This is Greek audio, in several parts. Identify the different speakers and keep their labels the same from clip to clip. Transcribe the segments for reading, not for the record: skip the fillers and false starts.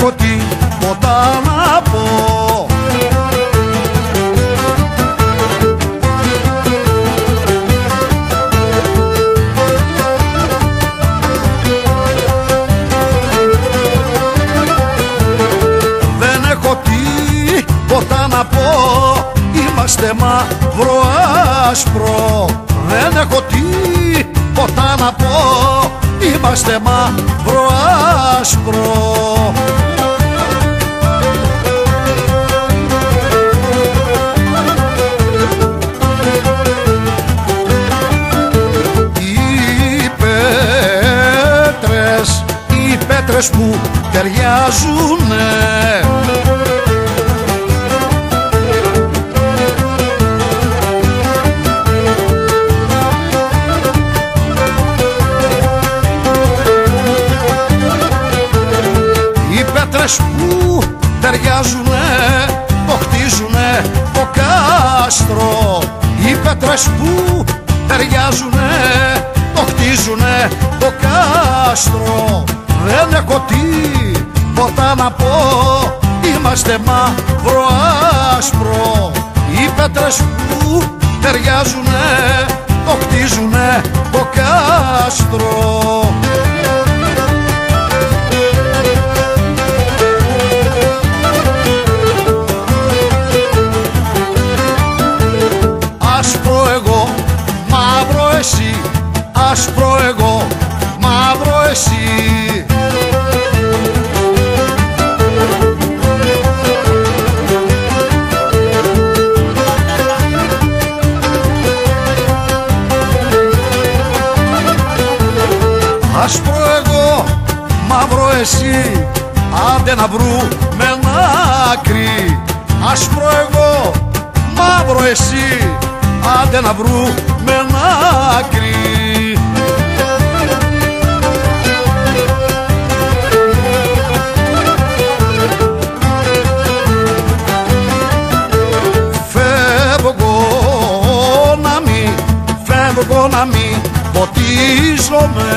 Speaker 1: έχω τίποτα να πω. Δεν έχω τίποτα να πω, είμαστε μαύρο άσπρο. Δεν έχω τίποτα να πω, είμαστε μαύρο άσπρο. Οι πέτρες που ταιριάζουνε, οι πέτρες που ταιριάζουνε το χτίζουνε το κάστρο. Οι πέτρες που ταιριάζουνε το χτίζουνε το κάστρο. Δεν έχω τίποτα να πω, είμαστε μαύρο άσπρο. Οι πέτρες που ταιριάζουνε το χτίζουνε το κάστρο. Άσπρο εγώ, μαύρο εσύ, άσπρο εγώ, μαύρο εσύ. Άσπρο εγώ, μαύρο εσύ, άντε να βρούμε ένα άκρη. Άσπρο εγώ, μαύρο εσύ, άντε να βρούμε ένα άκρη. Φεύγω να μην ποτίζομαι.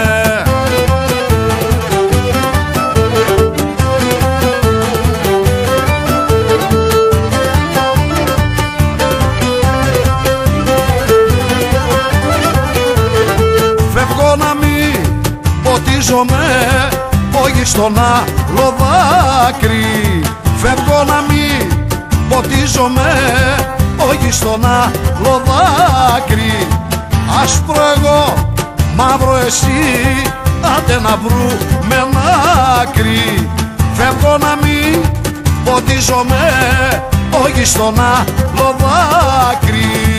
Speaker 1: Φεύγω να μην ποτίζομαι, όχι στον άλλο δάκρυ. Φεύγω να μην ποτίζομαι, όχι στον άλλο δάκρυ. Άσπρο εγώ, μαύρο εσύ, άντε να βρούμε ένα άκρη. Φεύγω να μην ποτίζομαι, όχι στον άλλο δάκρυ.